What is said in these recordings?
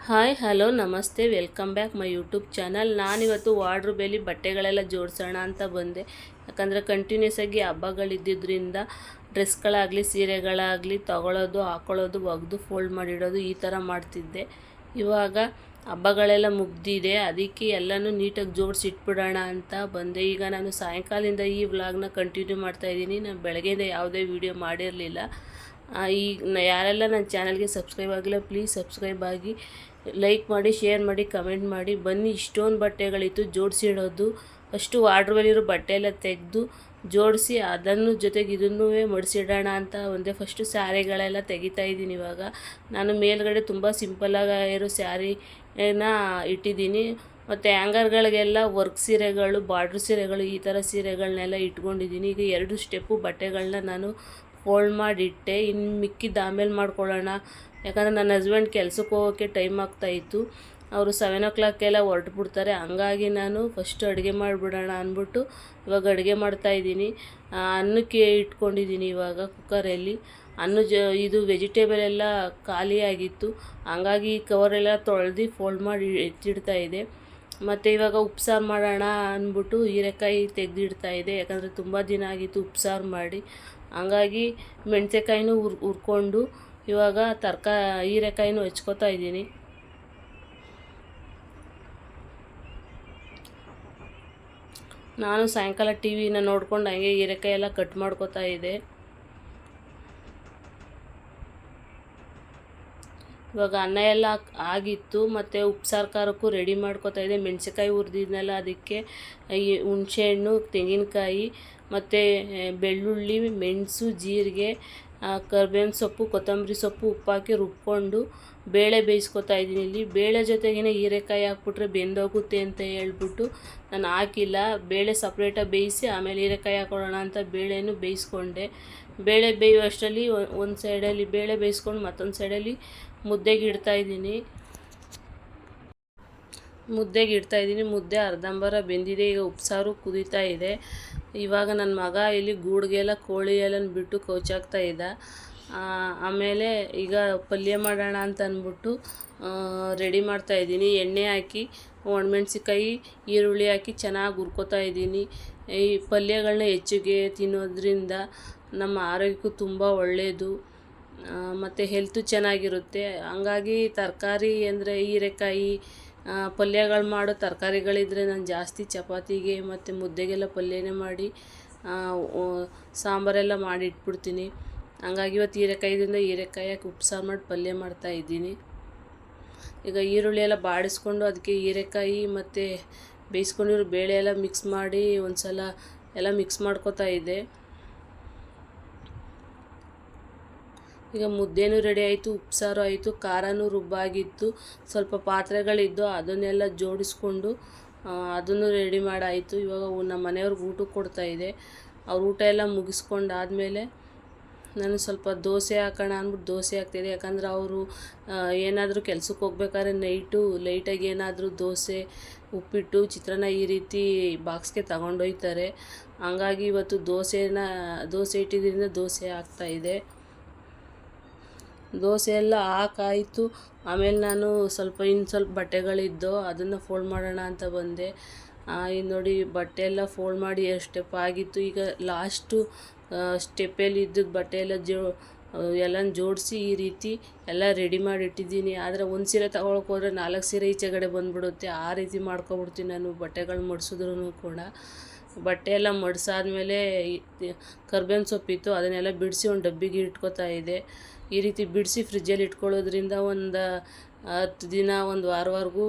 Hi hello ನಮಸ್ತೆ welcome back my YouTube channel. ನಾನಿವತ್ತು ವಾರ್ಡ್ರೋಬಲ್ಲಿ ಬಟ್ಟೆಗಳೆಲ್ಲ ಜೋಡಿಸೋಣ ಅಂತ ಬಂದೆ. ಯಾಕಂದರೆ ಕಂಟಿನ್ಯೂಸ್ ಆಗಿ ಹಬ್ಬಗಳಿದ್ದಿದ್ದರಿಂದ ಡ್ರೆಸ್ಗಳಾಗಲಿ ಸೀರೆಗಳಾಗಲಿ ತೊಗೊಳ್ಳೋದು ಹಾಕ್ಕೊಳ್ಳೋದು ಒಗೆದು ಫೋಲ್ಡ್ ಮಾಡಿಡೋದು ಈ ಥರ ಮಾಡ್ತಿದ್ದೆ. ಇವಾಗ ಹಬ್ಬಗಳೆಲ್ಲ ಮುಗ್ದಿದೆ, ಅದಕ್ಕೆ ಎಲ್ಲನೂ ನೀಟಾಗಿ ಜೋಡಿಸಿಟ್ಬಿಡೋಣ ಅಂತ ಬಂದೆ. ಈಗ ನಾನು ಸಾಯಂಕಾಲದಿಂದ ಈ ವ್ಲಾಗ್ನ ಕಂಟಿನ್ಯೂ ಮಾಡ್ತಾಯಿದ್ದೀನಿ. ನಾನು ಬೆಳಗ್ಗೆಯಿಂದ ಯಾವುದೇ ವೀಡಿಯೋ ಮಾಡಿರಲಿಲ್ಲ. ಈಗ ಯಾರೆಲ್ಲ ನನ್ನ ಚಾನಲ್ಗೆ ಸಬ್ಸ್ಕ್ರೈಬ್ ಆಗಿಲ್ಲ ಪ್ಲೀಸ್ ಸಬ್ಸ್ಕ್ರೈಬ್ ಆಗಿ, ಲೈಕ್ ಮಾಡಿ, ಶೇರ್ ಮಾಡಿ, ಕಮೆಂಟ್ ಮಾಡಿ. ಬನ್ನಿ, ಇಷ್ಟೊಂದು ಬಟ್ಟೆಗಳಿತ್ತು ಜೋಡಿಸಿಡೋದು. ಅಷ್ಟು ವಾರ್ಡ್ರೋಬಲ್ಲಿರೋ ಬಟ್ಟೆ ಎಲ್ಲ ತೆಗೆದು ಜೋಡಿಸಿ ಅದನ್ನು ಜೊತೆಗೆ ಇದನ್ನೂ ಮಡಿಸಿಡೋಣ ಅಂತ ಒಂದೇ ಫಸ್ಟು ಸ್ಯಾರಿಗಳೆಲ್ಲ ತೆಗಿತಾ ಇದ್ದೀನಿ. ಇವಾಗ ನಾನು ಮೇಲ್ಗಡೆ ತುಂಬ ಸಿಂಪಲ್ಲಾಗಿರೋ ಸ್ಯಾರಿನ ಇಟ್ಟಿದ್ದೀನಿ. ಮತ್ತು ಹ್ಯಾಂಗರ್ಗಳಿಗೆಲ್ಲ ವರ್ಕ್ ಸೀರೆಗಳು, ಬಾರ್ಡ್ರ್ ಸೀರೆಗಳು, ಈ ಥರ ಸೀರೆಗಳನ್ನೆಲ್ಲ ಇಟ್ಕೊಂಡಿದ್ದೀನಿ. ಈಗ 2 ಸ್ಟೆಪ್ಪು ಬಟ್ಟೆಗಳನ್ನ ನಾನು ಫೋಲ್ಡ್ ಮಾಡಿಟ್ಟೆ. ಇನ್ನು ಮಿಕ್ಕಿದ್ದು ಆಮೇಲೆ ಮಾಡ್ಕೊಳ್ಳೋಣ. ಯಾಕಂದರೆ ನನ್ನ ಹಸ್ಬೆಂಡ್ ಕೆಲಸಕ್ಕೆ ಹೋಗೋಕ್ಕೆ ಟೈಮ್ ಆಗ್ತಾಯಿತ್ತು. ಅವರು 7 o'clockಗೆಲ್ಲ ಹೊರಟುಬಿಡ್ತಾರೆ. ಹಂಗಾಗಿ ನಾನು ಫಸ್ಟ್ ಅಡುಗೆ ಮಾಡಿಬಿಡೋಣ ಅಂದ್ಬಿಟ್ಟು ಇವಾಗ ಅಡುಗೆ ಮಾಡ್ತಾಯಿದ್ದೀನಿ. ಅನ್ನಕ್ಕೆ ಇಟ್ಕೊಂಡಿದ್ದೀನಿ ಇವಾಗ ಕುಕ್ಕರಲ್ಲಿ. ಇದು ವೆಜಿಟೇಬಲ್ ಎಲ್ಲ ಖಾಲಿಯಾಗಿತ್ತು, ಹಂಗಾಗಿ ಕವರೆಲ್ಲ ತೊಳೆದು ಫೋಲ್ಡ್ ಮಾಡಿ ಎತ್ತಿಡ್ತಾಯಿದ್ದೆ. ಮತ್ತು ಇವಾಗ ಉಪ್ಸಾರು ಮಾಡೋಣ ಅಂದ್ಬಿಟ್ಟು ಹೀರೆಕಾಯಿ ತೆಗೆದಿಡ್ತಾಯಿದ್ದೆ. ಯಾಕಂದರೆ ತುಂಬ ದಿನ ಆಗಿತ್ತು ಉಪ್ಸಾರು ಮಾಡಿ. ಹಂಗಾಗಿ ಮೆಣಸೆಕಾಯಿನೂ ಹುರ್ಕೊಂಡು ಇವಾಗ ಹೀರೆಕಾಯಿನೂ ಹೆಚ್ಕೊತಾ ಇದ್ದೀನಿ. ನಾನು ಸಾಯಂಕಾಲ ಟಿ ವಿನ ನೋಡ್ಕೊಂಡು ಹಂಗೆ ಹೀರೆಕಾಯಿ ಎಲ್ಲ ಕಟ್ ಮಾಡ್ಕೊತಾ ಇದ್ದೆ. ಇವಾಗ ಅನ್ನ ಎಲ್ಲ ಆಗಿತ್ತು, ಮತ್ತು ಉಪ್ಸಾರು ಖಾರಕ್ಕೂ ರೆಡಿ ಮಾಡ್ಕೊತಾ ಇದ್ದೆ. ಮೆಣಸಿನ್ಕಾಯಿ ಹುರಿದಿದ್ನೆಲ್ಲ ಅದಕ್ಕೆ ಹುಣಸೆಹಣ್ಣು, ತೆಂಗಿನಕಾಯಿ ಮತ್ತು ಬೆಳ್ಳುಳ್ಳಿ, ಮೆಣಸು, ಜೀರಿಗೆ, ಕರ್ಬೇವಿನ ಸೊಪ್ಪು, ಕೊತ್ತಂಬರಿ ಸೊಪ್ಪು, ಉಪ್ಪಾಕಿ ರುಬ್ಕೊಂಡು ಬೇಳೆ ಬೇಯಿಸ್ಕೊತಾ ಇದ್ದೀನಿ. ಇಲ್ಲಿ ಬೇಳೆ ಜೊತೆಗೇ ಹೀರೆಕಾಯಿ ಹಾಕ್ಬಿಟ್ರೆ ಬೆಂದೋಗುತ್ತೆ ಅಂತ ಹೇಳ್ಬಿಟ್ಟು ನಾನು ಹಾಕಿಲ್ಲ. ಬೇಳೆ ಸಪ್ರೇಟಾಗಿ ಬೇಯಿಸಿ ಆಮೇಲೆ ಹೀರೆಕಾಯಿ ಹಾಕೊಳ್ಳೋಣ ಅಂತ ಬೇಳೆನೂ ಬೇಯಿಸ್ಕೊಂಡೆ. ಬೇಳೆ ಬೇಯುವಷ್ಟರಲ್ಲಿ ಒಂದು ಸೈಡಲ್ಲಿ ಬೇಳೆ ಬೇಯಿಸ್ಕೊಂಡು ಮತ್ತೊಂದು ಸೈಡಲ್ಲಿ ಮುದ್ದೆಗೆ ಇಡ್ತಾಯಿದ್ದೀನಿ. ಮುದ್ದೆ ಅರ್ಧಂಬರ್ಧ ಬೆಂದಿದೆ. ಈಗ ಉಪ್ಸಾರು ಕುದೀತಾ ಇದೆ. ಇವಾಗ ನನ್ನ ಮಗ ಇಲ್ಲಿ ಗೂಡಿಗೆಲ್ಲ ಕೋಳಿ ಎಲ್ಲ ಬಿಟ್ಟು ಕೌಚಾಕ್ತಾ ಇದ್ದ. ಆಮೇಲೆ ಈಗ ಪಲ್ಯ ಮಾಡೋಣ ಅಂತ ಅಂದ್ಬಿಟ್ಟು ರೆಡಿ ಮಾಡ್ತಾಯಿದ್ದೀನಿ. ಎಣ್ಣೆ ಹಾಕಿ ಒಣಮೆಣ್ಸಿಕಾಯಿ, ಈರುಳ್ಳಿ ಹಾಕಿ ಚೆನ್ನಾಗಿ ಹುರ್ಕೋತಾ ಇದ್ದೀನಿ. ಈ ಪಲ್ಯಗಳನ್ನ ಹೆಚ್ಚಿಗೆ ತಿನ್ನೋದ್ರಿಂದ ನಮ್ಮ ಆರೋಗ್ಯಕ್ಕೂ ತುಂಬ ಒಳ್ಳೆಯದು, ಮತ್ತು ಹೆಲ್ತು ಚೆನ್ನಾಗಿರುತ್ತೆ. ಹಂಗಾಗಿ ತರಕಾರಿ ಅಂದರೆ ಹೀರೆಕಾಯಿ, ಪಲ್ಯಗಳು ಮಾಡೋ ತರಕಾರಿಗಳಿದ್ರೆ ನಾನು ಜಾಸ್ತಿ ಚಪಾತಿಗೆ ಮತ್ತು ಮುದ್ದೆಗೆಲ್ಲ ಪಲ್ಯನೇ ಮಾಡಿ ಸಾಂಬಾರೆಲ್ಲ ಮಾಡಿ ಇಟ್ಬಿಡ್ತೀನಿ. ಹಂಗಾಗಿ ಇವತ್ತು ಹೀರೆಕಾಯಿದಿಂದ ಹೀರೆಕಾಯಿ ಹಾಕಿ ಉಪ್ಸಾರು ಮಾಡಿ ಪಲ್ಯ ಮಾಡ್ತಾಯಿದ್ದೀನಿ. ಈಗ ಈರುಳ್ಳಿ ಎಲ್ಲ ಬಾಡಿಸ್ಕೊಂಡು ಅದಕ್ಕೆ ಹೀರೆಕಾಯಿ ಮತ್ತು ಬೇಯಿಸ್ಕೊಂಡಿರೋ ಬೇಳೆ ಎಲ್ಲ ಮಿಕ್ಸ್ ಮಾಡಿ ಒಂದು ಸಲ ಎಲ್ಲ ಮಿಕ್ಸ್ ಮಾಡ್ಕೊತಾ ಇದ್ದೆ. ಈಗ ಮುದ್ದೆನೂ ರೆಡಿ ಆಯಿತು, ಉಪ್ಸಾರು ಆಯಿತು, ಖಾರನೂ ರುಬ್ಬಾಗಿತ್ತು. ಸ್ವಲ್ಪ ಪಾತ್ರೆಗಳಿದ್ದು ಅದನ್ನೆಲ್ಲ ಜೋಡಿಸ್ಕೊಂಡು ಅದನ್ನು ರೆಡಿ ಮಾಡಾಯಿತು. ಇವಾಗ ನಮ್ಮ ಮನೆಯವ್ರಿಗೆ ಊಟಕ್ಕೆ ಕೊಡ್ತಾಯಿದ್ದೆ. ಅವ್ರ ಊಟ ಎಲ್ಲ ಮುಗಿಸ್ಕೊಂಡಾದಮೇಲೆ ನಾನು ಸ್ವಲ್ಪ ದೋಸೆ ಹಾಕೋಣ ಅಂದ್ಬಿಟ್ಟು ದೋಸೆ ಹಾಕ್ತಿದ್ದೆ. ಯಾಕಂದರೆ ಅವರು ಏನಾದರೂ ಕೆಲ್ಸಕ್ಕೆ ಹೋಗ್ಬೇಕಾದ್ರೆ ನೈಟು ಲೈಟಾಗಿ ಏನಾದರೂ ದೋಸೆ, ಉಪ್ಪಿಟ್ಟು, ಚಿತ್ರಾನ್ನ ಈ ರೀತಿ ಬಾಕ್ಸ್ಗೆ ತಗೊಂಡೋಗ್ತಾರೆ. ಹಂಗಾಗಿ ಇವತ್ತು ದೋಸೆ ಇಟ್ಟಿದ್ದರಿಂದ ದೋಸೆ ಹಾಕ್ತಾಯಿದ್ದೆ. ದೋಸೆ ಎಲ್ಲ ಹಾಕಾಯಿತು. ಆಮೇಲೆ ನಾನು ಇನ್ನು ಸ್ವಲ್ಪ ಬಟ್ಟೆಗಳಿದ್ದು ಅದನ್ನು ಫೋಲ್ಡ್ ಮಾಡೋಣ ಅಂತ ಬಂದೆ. ಇದು ನೋಡಿ, ಬಟ್ಟೆ ಎಲ್ಲ ಫೋಲ್ಡ್ ಮಾಡಿ 2 ಸ್ಟೆಪ್ ಆಗಿತ್ತು. ಈಗ ಲಾಸ್ಟು ಸ್ಟೆಪ್ಪಲ್ಲಿ ಇದ್ದದ್ದು ಬಟ್ಟೆ ಎಲ್ಲ ಎಲ್ಲನ ಜೋಡಿಸಿ ಈ ರೀತಿ ಎಲ್ಲ ರೆಡಿ ಮಾಡಿ ಇಟ್ಟಿದ್ದೀನಿ. ಆದರೆ ಒಂದು ಸೀರೆ ತಗೊಳಕ್ಕೆ ಹೋದರೆ 4 ಸೀರೆ ಈಚೆಗಡೆ ಬಂದುಬಿಡುತ್ತೆ. ಆ ರೀತಿ ಮಾಡ್ಕೊಬಿಡ್ತೀನಿ ನಾನು ಬಟ್ಟೆಗಳು ಮಡಿಸಿದ್ರೂ ಕೂಡ. ಬಟ್ಟೆ ಎಲ್ಲ ಮಡಿಸಾದ್ಮೇಲೆ ಕರ್ಬೇವಿನ ಸೊಪ್ಪಿತ್ತು, ಅದನ್ನೆಲ್ಲ ಬಿಡಿಸಿ ಒಂದು ಡಬ್ಬಿಗೆ ಇಟ್ಕೊತಾ ಇದ್ದೆ. ಈ ರೀತಿ ಬಿಡಿಸಿ ಫ್ರಿಜ್ಜಲ್ಲಿ ಇಟ್ಕೊಳ್ಳೋದ್ರಿಂದ ಒಂದು 10 ದಿನ, ಒಂದು ವಾರವರೆಗೂ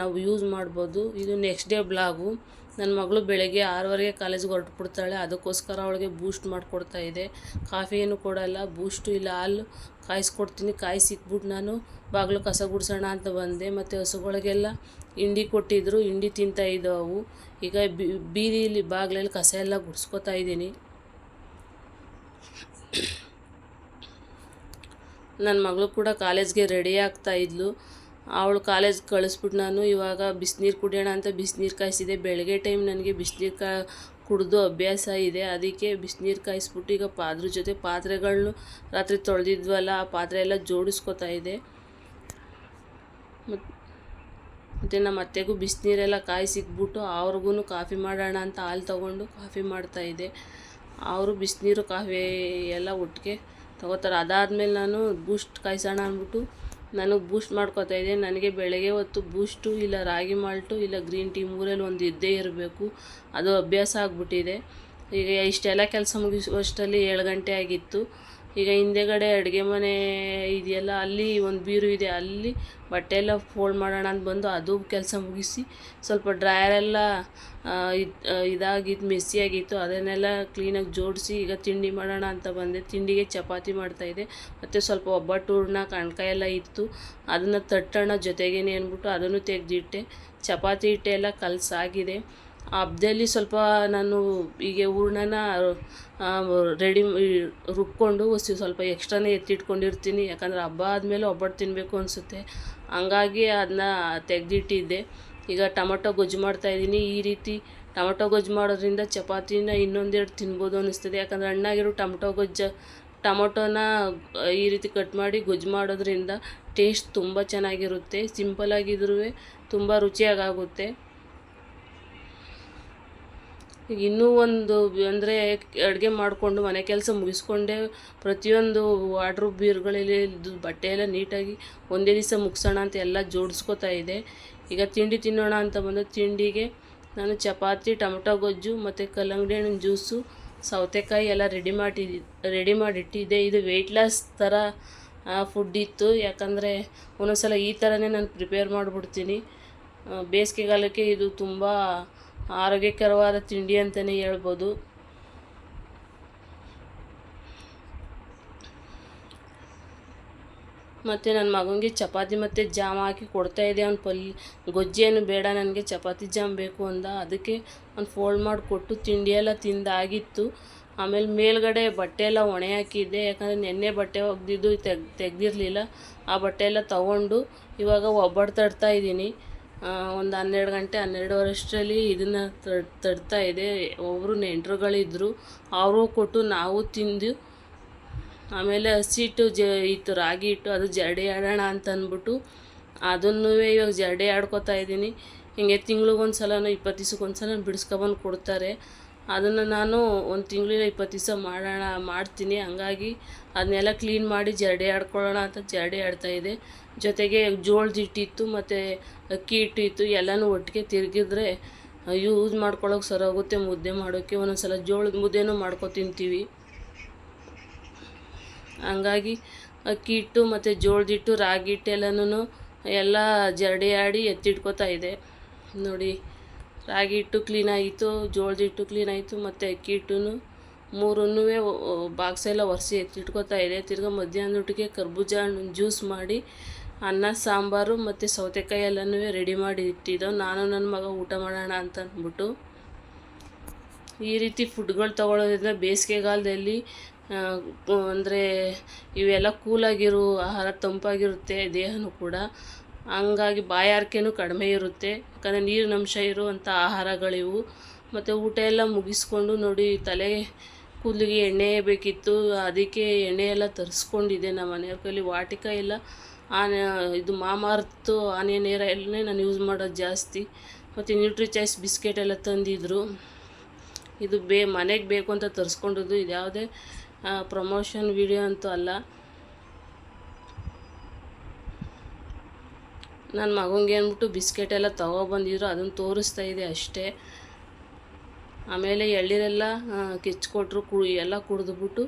ನಾವು ಯೂಸ್ ಮಾಡ್ಬೋದು. ಇದು ನೆಕ್ಸ್ಟ್ ಡೇ ಬ್ಲಾಗು. ನನ್ನ ಮಗಳು ಬೆಳಗ್ಗೆ 6:30ಗೆ ಕಾಲೇಜ್ಗೆ ಹೊರಟುಬಿಡ್ತಾಳೆ. ಅದಕ್ಕೋಸ್ಕರ ಅವಳಿಗೆ ಬೂಸ್ಟ್ ಮಾಡಿಕೊಡ್ತಾಯಿದ್ದೆ. ಕಾಫಿ ಏನು ಕೊಡೋಲ್ಲ, ಬೂಸ್ಟು ಇಲ್ಲ ಹಾಲು ಕಾಯಿಸ್ಕೊಡ್ತೀನಿ. ಕಾಯಿಸಿಕ್ಬಿಟ್ಟು ನಾನು ಬಾಗಿಲು ಕಸ ಗುಡಿಸೋಣ ಅಂತ ಬಂದೆ. ಮತ್ತು ಹಸುಗಳಿಗೆಲ್ಲ ಹಿಂಡಿ ಕೊಟ್ಟಿದ್ದರು, ಹಿಂಡಿ ತಿಂತಾಯಿದ್ದವು ಅವು. ಈಗ ಬೀದಿಲಿ ಬಾಗಿಲಲ್ಲಿ ಕಸ ಎಲ್ಲ ಗುಡಿಸ್ಕೊತಾ ಇದ್ದೀನಿ. ನನ್ನ ಮಗಳು ಕೂಡ ಕಾಲೇಜ್ಗೆ ರೆಡಿ ಆಗ್ತಾಯಿದ್ಲು. ಅವಳು ಕಾಲೇಜ್ಗೆ ಕಳಿಸ್ಬಿಟ್ಟು ನಾನು ಇವಾಗ ಬಿಸಿನೀರು ಕುಡಿಯೋಣ ಅಂತ ಬಿಸಿನೀರು ಕಾಯಿಸಿದೆ. ಬೆಳಗ್ಗೆ ಟೈಮ್ ನನಗೆ ಬಿಸಿನೀರು ಕುಡಿದು ಅಭ್ಯಾಸ ಇದೆ, ಅದಕ್ಕೆ ಬಿಸಿನೀರು ಕಾಯಿಸ್ಬಿಟ್ಟು ಈಗ ಅದ್ರ ಜೊತೆ ಪಾತ್ರೆಗಳನ್ನು ರಾತ್ರಿ ತೊಳೆದಿದ್ವಲ್ಲ ಆ ಪಾತ್ರೆ ಎಲ್ಲ ಜೋಡಿಸ್ಕೊತಾ ಇದೆ. ಮತ್ತು ನಮ್ಮ ಅತ್ತೆಗೂ ಬಿಸಿನೀರೆಲ್ಲ ಕಾಯಿಸಿಕ್ಬಿಟ್ಟು ಅವ್ರಿಗೂ ಕಾಫಿ ಮಾಡೋಣ ಅಂತ ಹಾಲು ತೊಗೊಂಡು ಕಾಫಿ ಮಾಡ್ತಾಯಿದ್ದೆ. ಅವರು ಬಿಸಿನೀರು ಕಾಫಿ ಎಲ್ಲ ಒಟ್ಟಿಗೆ ತೊಗೋತಾರೆ. ಅದಾದಮೇಲೆ ನಾನು ಬೂಸ್ಟ್ ಕಾಯಿಸೋಣ ಅಂದ್ಬಿಟ್ಟು ನನಗೆ ಬೂಸ್ಟ್ ಮಾಡ್ಕೊತಾಯಿದ್ದೆ. ನನಗೆ ಬೆಳಗ್ಗೆ ಹೊತ್ತು ಬೂಸ್ಟು ಇಲ್ಲ ರಾಗಿ ಮಾಲ್ಟು ಇಲ್ಲ ಗ್ರೀನ್ ಟೀ ಮೂರಲ್ಲಿ ಒಂದು ಇದ್ದೇ ಇರಬೇಕು, ಅದು ಅಭ್ಯಾಸ ಆಗಿಬಿಟ್ಟಿದೆ. ಈಗ ಇಷ್ಟೆಲ್ಲ ಕೆಲಸ ಮುಗಿಸುವಷ್ಟರಲ್ಲಿ 7 ಗಂಟೆ ಆಗಿತ್ತು. ಈಗ ಹಿಂದೆಗಡೆ ಅಡುಗೆ ಮನೆ ಇದೆಯಲ್ಲ, ಅಲ್ಲಿ ಒಂದು ಬೀರು ಇದೆ, ಅಲ್ಲಿ ಬಟ್ಟೆ ಎಲ್ಲ ಫೋಲ್ಡ್ ಮಾಡೋಣ ಅಂತ ಬಂದು ಅದು ಕೆಲಸ ಮುಗಿಸಿ ಸ್ವಲ್ಪ ಡ್ರಾಯರೆಲ್ಲ ಇದಾಗಿತ್ತು, ಮೆಸ್ಸಿಯಾಗಿತ್ತು, ಅದನ್ನೆಲ್ಲ ಕ್ಲೀನಾಗಿ ಜೋಡಿಸಿ ಈಗ ತಿಂಡಿ ಮಾಡೋಣ ಅಂತ ಬಂದೆ. ತಿಂಡಿಗೆ ಚಪಾತಿ ಮಾಡ್ತಾಯಿದ್ದೆ ಮತ್ತು ಸ್ವಲ್ಪ ಒಬ್ಬಟ್ಟು ಹೂರ್ಣ ಕಣ್ಕಾಯಿ ಎಲ್ಲ ಇತ್ತು, ಅದನ್ನು ತಟ್ಟೋಣ ಜೊತೆಗೇನೆ ಅಂದ್ಬಿಟ್ಟು ಅದನ್ನು ತೆಗೆದಿಟ್ಟೆ. ಚಪಾತಿ ಹಿಟ್ಟೆಲ್ಲ ಕಲಸಾಗಿದೆ. ಆ ಹಬ್ಬದಲ್ಲಿ ಸ್ವಲ್ಪ ನಾನು ಹೀಗೆ ಹೂರ್ಣನ ರುಬ್ಕೊಂಡು ಸ್ವಲ್ಪ ಎಕ್ಸ್ಟ್ರಾನೇ ಎತ್ತಿಟ್ಕೊಂಡಿರ್ತೀನಿ, ಯಾಕಂದರೆ ಹಬ್ಬ ಆದಮೇಲೆ ಒಬ್ಬಟ್ಟು ತಿನ್ನಬೇಕು ಅನಿಸುತ್ತೆ. ಹಂಗಾಗಿ ಅದನ್ನ ತೆಗೆದಿಟ್ಟಿದ್ದೆ. ಈಗ ಟೊಮೊಟೊ ಗೊಜ್ಜು ಮಾಡ್ತಾಯಿದ್ದೀನಿ. ಈ ರೀತಿ ಟೊಮೊಟೊ ಗೊಜ್ಜು ಮಾಡೋದ್ರಿಂದ ಚಪಾತಿನ ಇನ್ನೊಂದೆರಡು ತಿನ್ಬೋದು ಅನ್ನಿಸ್ತದೆ, ಯಾಕಂದರೆ ಹಣ್ಣಾಗಿರೋ ಟೊಮೊಟೊನ ಈ ರೀತಿ ಕಟ್ ಮಾಡಿ ಗೊಜ್ಜು ಮಾಡೋದ್ರಿಂದ ಟೇಸ್ಟ್ ತುಂಬ ಚೆನ್ನಾಗಿರುತ್ತೆ. ಸಿಂಪಲಾಗಿದ್ರೂ ತುಂಬ ರುಚಿಯಾಗುತ್ತೆ. ಈಗ ಇನ್ನೂ ಒಂದು ಅಂದರೆ ಅಡುಗೆ ಮಾಡಿಕೊಂಡು ಮನೆ ಕೆಲಸ ಮುಗಿಸ್ಕೊಂಡೆ ಪ್ರತಿಯೊಂದು ವಾರ್ಡ್ರು ಬೀರುಗಳಲ್ಲಿ ಬಟ್ಟೆ ಎಲ್ಲ ನೀಟಾಗಿ ಒಂದೇ ದಿವಸ ಮುಗಿಸೋಣ ಅಂತ ಎಲ್ಲ ಜೋಡಿಸ್ಕೊತಾ ಇದೆ. ಈಗ ತಿಂಡಿ ತಿನ್ನೋಣ ಅಂತ ಬಂದು ತಿಂಡಿಗೆ ನಾನು ಚಪಾತಿ, ಟೊಮೊಟೊ ಗೊಜ್ಜು ಮತ್ತು ಕಲ್ಲಂಗಡಿ ಹಣ್ಣಿನ ಜ್ಯೂಸು, ಸೌತೆಕಾಯಿ ಎಲ್ಲ ರೆಡಿ ಮಾಡಿಟ್ಟಿದ್ದೆ. ಇದು ವೆಯ್ಟ್ ಲಾಸ್ ಥರ ಫುಡ್ ಇತ್ತು, ಯಾಕಂದರೆ ಒಂದೊಂದ್ಸಲ ಈ ಥರನೇ ನಾನು ಪ್ರಿಪೇರ್ ಮಾಡಿಬಿಡ್ತೀನಿ. ಬೇಸಿಗೆಗಾಲಕ್ಕೆ ಇದು ತುಂಬ ಆರೋಗ್ಯಕರವಾದ ತಿಂಡಿ ಅಂತಲೇ ಹೇಳ್ಬೋದು. ಮತ್ತು ನನ್ನ ಮಗನಿಗೆ ಚಪಾತಿ ಮತ್ತು ಜಾಮ್ ಹಾಕಿ ಕೊಡ್ತಾಯಿದ್ದೆ. ಅವ್ನು ಗೊಜ್ಜೇನು ಬೇಡ, ನನಗೆ ಚಪಾತಿ ಜಾಮ್ ಬೇಕು ಅಂದ. ಅದಕ್ಕೆ ಅವ್ನು ಫೋಲ್ಡ್ ಮಾಡಿಕೊಟ್ಟು ತಿಂಡಿ ಎಲ್ಲ ತಿಂದಾಗಿತ್ತು. ಆಮೇಲೆ ಮೇಲ್ಗಡೆ ಬಟ್ಟೆ ಎಲ್ಲ ಒಣೆ ಹಾಕಿದ್ದೆ, ಯಾಕಂದರೆ ನೆನ್ನೆ ಬಟ್ಟೆ ಒಗೆದಿದ್ದು ತೆಗ್ದಿರಲಿಲ್ಲ. ಆ ಬಟ್ಟೆ ಎಲ್ಲ ತೊಗೊಂಡು ಇವಾಗ ಒಬ್ಬಟ್ಟು ತಡ್ತಾಯಿದ್ದೀನಿ. ಒಂದು 12 ಗಂಟೆ 12:15 ಅಷ್ಟರಲ್ಲಿ ಇದನ್ನು ತಡ್ತಾಯಿದ್ದೆ. ಒಬ್ಬರು ನೆಂಟರುಗಳಿದ್ದರು, ಅವರು ಕೊಟ್ಟು ನಾವು ತಿಂದು ಆಮೇಲೆ ಹಸಿ ಹಿಟ್ಟು ಇತ್ತು, ರಾಗಿ ಹಿಟ್ಟು, ಅದು ಜರಡಿ ಆಡೋಣ ಅಂತ ಅಂದ್ಬಿಟ್ಟು ಅದನ್ನು ಇವಾಗ ಜರಡಿ ಆಡ್ಕೊತಾ ಇದ್ದೀನಿ. ಹಿಂಗೆ ತಿಂಗ್ಳಿಗೊಂದು ಸಲನೋ 20 ದಿವ್ಸಕ್ಕೊಂದು ಸಲ ಬಿಡಿಸ್ಕೊಬಂದು ಕೊಡ್ತಾರೆ. ಅದನ್ನು ನಾನು ಒಂದು ತಿಂಗಳಿಲ್ಲ 20 ದಿವಸ ಮಾಡ್ತೀನಿ. ಹಂಗಾಗಿ ಅದನ್ನೆಲ್ಲ ಕ್ಲೀನ್ ಮಾಡಿ ಜರಡಿ ಆಡ್ಕೊಳ್ಳೋಣ ಅಂತ ಜರಡಿ ಆಡ್ತಾಯಿದ್ದೆ. ಜೊತೆಗೆ ಜೋಳದ ಹಿಟ್ಟಿತ್ತು ಮತ್ತು ಅಕ್ಕಿ ಹಿಟ್ಟಿತ್ತು, ಎಲ್ಲನೂ ಒಟ್ಟಿಗೆ ತಿರುಗಿದ್ರೆ ಯೂಸ್ ಮಾಡ್ಕೊಳ್ಳೋಕೆ ಸರೋಗುತ್ತೆ. ಮುದ್ದೆ ಮಾಡೋಕ್ಕೆ ಒಂದೊಂದ್ಸಲ ಜೋಳದ ಮುದ್ದೆನೂ ಮಾಡ್ಕೊ ತಿಂತೀವಿ. ಹಂಗಾಗಿ ಅಕ್ಕಿ ಹಿಟ್ಟು ಮತ್ತು ಜೋಳದ ಹಿಟ್ಟು, ರಾಗಿ ಹಿಟ್ಟು ಎಲ್ಲ ಜರಡಿ ಆಡಿ ಎತ್ತಿಟ್ಕೊತಾ ಇದೆ. ನೋಡಿ, ರಾಗಿ ಹಿಟ್ಟು ಕ್ಲೀನಾಗಿತ್ತು, ಜೋಳದ ಹಿಟ್ಟು ಕ್ಲೀನಾಯಿತು ಮತ್ತು ಅಕ್ಕಿ ಹಿಟ್ಟು ಮೂರನ್ನೂ ಬಾಕ್ಸ್ ಎಲ್ಲ ಒರೆಸಿ ಎತ್ತಿಟ್ಕೊತಾ ಇದೆ. ತಿರ್ಗಿ ಮಧ್ಯಾಹ್ನದೊಟ್ಟಿಗೆ ಕರ್ಬೂಜ ಹಣ್ಣು ಜ್ಯೂಸ್ ಮಾಡಿ ಅನ್ನ ಸಾಂಬಾರು ಮತ್ತು ಸೌತೆಕಾಯಿ ಎಲ್ಲನೂ ರೆಡಿ ಮಾಡಿ ಇಟ್ಟಿದ್ದೋ. ನಾನು ನನ್ನ ಮಗ ಊಟ ಮಾಡೋಣ ಅಂತ ಅಂದ್ಬಿಟ್ಟು ಈ ರೀತಿ ಫುಡ್ಗಳು ತೊಗೊಳ್ಳೋದ್ರಿಂದ ಬೇಸಿಗೆಗಾಲದಲ್ಲಿ ಅಂದರೆ ಇವೆಲ್ಲ ಕೂಲಾಗಿರೋ ಆಹಾರ ತಂಪಾಗಿರುತ್ತೆ, ದೇಹನೂ ಕೂಡ. ಹಂಗಾಗಿ ಬಾಯಾರಿಕೆನೂ ಕಡಿಮೆ ಇರುತ್ತೆ, ಯಾಕಂದರೆ ನೀರಿನ ಅಂಶ ಇರುವಂಥ ಆಹಾರಗಳಿವು. ಮತ್ತು ಊಟ ಎಲ್ಲ ಮುಗಿಸ್ಕೊಂಡು ನೋಡಿ, ಕೂದಲಿಗೆ ಎಣ್ಣೆ ಬೇಕಿತ್ತು, ಅದಕ್ಕೆ ಎಣ್ಣೆ ಎಲ್ಲ ತರಿಸ್ಕೊಂಡಿದ್ದೆ. ನಮ್ಮ ಮನೆಯವ್ರ ಕೈಲಿ ವಾಟಿಕ ಎಲ್ಲ ಇದು ಮಾಮಾರ್ತು ಆನಿಯನ್ ಏರ್ ಆಯಿಲ್ನೇ ನಾನು ಯೂಸ್ ಮಾಡೋದು ಜಾಸ್ತಿ. ಮತ್ತು ನ್ಯೂಟ್ರಿ ಚಾಯ್ಸ್ ಬಿಸ್ಕೆಟ್ ಎಲ್ಲ ತಂದಿದ್ದರು. ಇದು ಮನೆಗೆ ಬೇಕು ಅಂತ ತರಿಸ್ಕೊಂಡಿದ್ದು, ಇದು ಯಾವುದೇ ಪ್ರಮೋಷನ್ ವಿಡಿಯೋ ಅಂತೂ ಅಲ್ಲ. ನನ್ನ ಮಗನಿಗೆ ಅಂದ್ಬಿಟ್ಟು ಬಿಸ್ಕೆಟ್ ಎಲ್ಲ ತೊಗೊಬಂದಿದ್ರು, ಅದನ್ನು ತೋರಿಸ್ತಾ ಇದೆ ಅಷ್ಟೇ. ಆಮೇಲೆ ಎಳ್ಳೀರೆಲ್ಲ ಕೆಚ್ಕೊಟ್ರು, ಎಲ್ಲ ಕುಡಿದ್ಬಿಟ್ಟು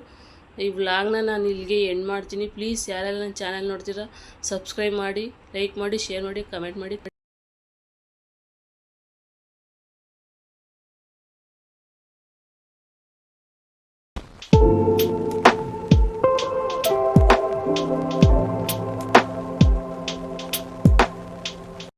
ಈ ವ್ಲಾಗ್ನ ನಾನು ಇಲ್ಲಿಗೆ ಎಂಡ್ ಮಾಡ್ತೀನಿ. ಪ್ಲೀಸ್ ಯಾರೆಲ್ಲ ನನ್ನ ಚಾನಲ್ ನೋಡ್ತೀರಾ ಸಬ್ಸ್ಕ್ರೈಬ್ ಮಾಡಿ, ಲೈಕ್ ಮಾಡಿ, ಶೇರ್ ಮಾಡಿ, ಕಮೆಂಟ್ ಮಾಡಿ.